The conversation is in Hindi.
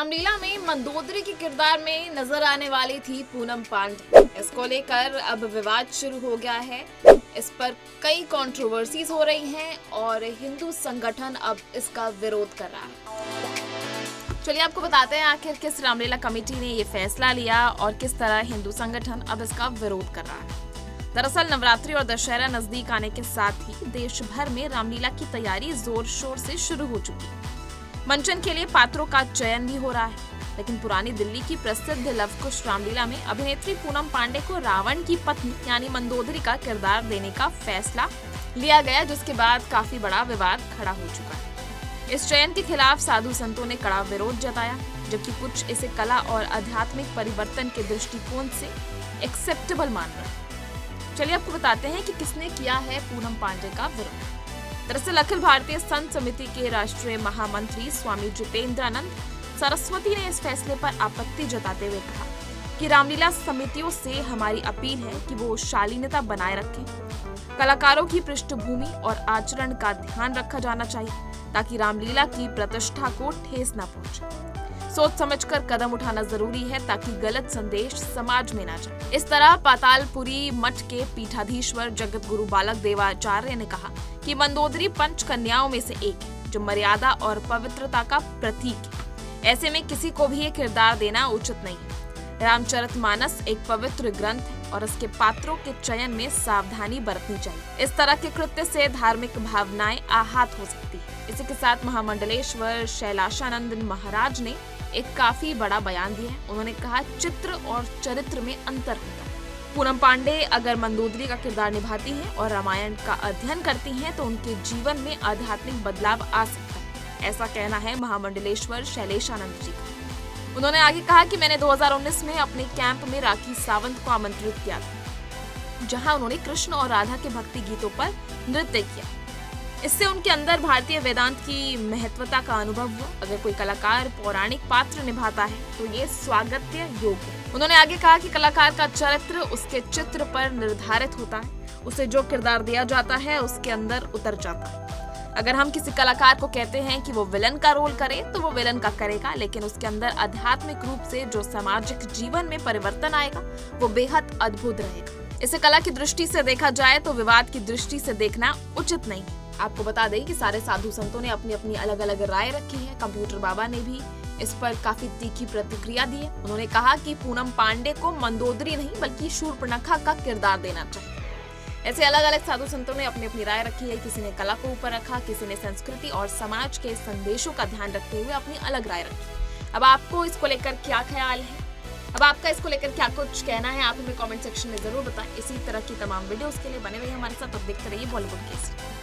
रामलीला में मंदोदरी के किरदार में नजर आने वाली थी पूनम पांडे। इसको लेकर अब विवाद शुरू हो गया है। इस पर कई कंट्रोवर्सीज हो रही हैं और हिंदू संगठन अब इसका विरोध कर रहा है। चलिए आपको बताते हैं आखिर किस रामलीला कमेटी ने ये फैसला लिया और किस तरह हिंदू संगठन अब इसका विरोध कर रहा है। दरअसल नवरात्रि और दशहरा नजदीक आने के साथ ही देश भर में रामलीला की तैयारी जोर शोर से शुरू हो चुकी है। मंचन के लिए पात्रों का चयन भी हो रहा है, लेकिन पुरानी दिल्ली की प्रसिद्ध लवकुश रामलीला में अभिनेत्री पूनम पांडे को रावण की पत्नी यानी मंदोदरी का किरदार देने का फैसला लिया गया, जिसके बाद काफी बड़ा विवाद खड़ा हो चुका है। इस चयन के खिलाफ साधु संतों ने कड़ा विरोध जताया, जबकि कुछ इसे कला और आध्यात्मिक परिवर्तन के दृष्टिकोण से एक्सेप्टेबल मान रहे हैं। चलिए आपको बताते हैं कि किसने किया है पूनम पांडे का विरोध। दरअसल अखिल भारतीय संत समिति के राष्ट्रीय महामंत्री स्वामी जितेंद्रानंद सरस्वती ने इस फैसले पर आपत्ति जताते हुए कहा कि रामलीला समितियों से हमारी अपील है कि वो शालीनता बनाए रखें। कलाकारों की पृष्ठभूमि और आचरण का ध्यान रखा जाना चाहिए ताकि रामलीला की प्रतिष्ठा को ठेस न पहुंचे। सोच समझकर कदम उठाना जरूरी है ताकि गलत संदेश समाज में न जाए। इस तरह पातालपुरी मठ के पीठाधीश्वर जगत गुरु बालक देवाचार्य ने कहा कि मंदोदरी पंच कन्याओं में से एक है जो मर्यादा और पवित्रता का प्रतीक है। ऐसे में किसी को भी ये किरदार देना उचित नहीं है। रामचरितमानस एक पवित्र ग्रंथ है और इसके पात्रों के चयन में सावधानी बरतनी चाहिए। इस तरह के कृत्य से धार्मिक भावनाएं आहत हो सकती है। इसी के साथ महामंडलेश्वर शैलाशानंद महाराज ने एक काफी बड़ा बयान दिया है। उन्होंने कहा चित्र और चरित्र में अंतर होता है। पूनम पांडे अगर मंदोदरी का किरदार निभाती हैं और रामायण का अध्ययन करती हैं तो उनके जीवन में आध्यात्मिक बदलाव आ सकता है, ऐसा कहना है महामंडलेश्वर शैलेशानंद जी का। उन्होंने आगे कहा कि मैंने 2019 में अपने कैंप में राखी सावंत को आमंत्रित किया था, जहां उन्होंने कृष्ण और राधा के भक्ति गीतों पर नृत्य किया। इससे उनके अंदर भारतीय वेदांत की महत्वता का अनुभव हुआ। अगर कोई कलाकार पौराणिक पात्र निभाता है तो ये स्वागत्य योग्य है। उन्होंने आगे कहा कि कलाकार का चरित्र उसके चित्र पर निर्धारित होता है। उसे जो किरदार दिया जाता है उसके अंदर उतर जाता है। अगर हम किसी कलाकार को कहते हैं कि वो विलन का रोल करे तो वो विलन का करेगा, लेकिन उसके अंदर आध्यात्मिक रूप से जो सामाजिक जीवन में परिवर्तन आएगा वो बेहद अद्भुत रहेगा। इसे कला की दृष्टि से देखा जाए तो विवाद की दृष्टि से देखना उचित नहीं है। आपको बता दें कि सारे साधु संतों ने अपनी अपनी अलग अलग राय रखी है। कंप्यूटर बाबा ने भी इस पर काफी तीखी प्रतिक्रिया दी है। उन्होंने कहा कि पूनम पांडे को मंदोदरी नहीं बल्कि शूर्पणखा का किरदार देना चाहिए। ऐसे अलग अलग साधु संतों ने अपनी अपनी राय रखी है। किसी ने कला को ऊपर रखा, किसी ने संस्कृति और समाज के संदेशों का ध्यान रखते हुए अपनी अलग राय रखी। अब आपको इसको लेकर क्या ख्याल है? अब आपका इसको लेकर क्या कुछ कहना है आप हमें कमेंट सेक्शन में जरूर बताएं। इसी तरह की तमाम वीडियोस के लिए बने रहिए हमारे साथ और देखते रहिए बॉलीवुड केसरी।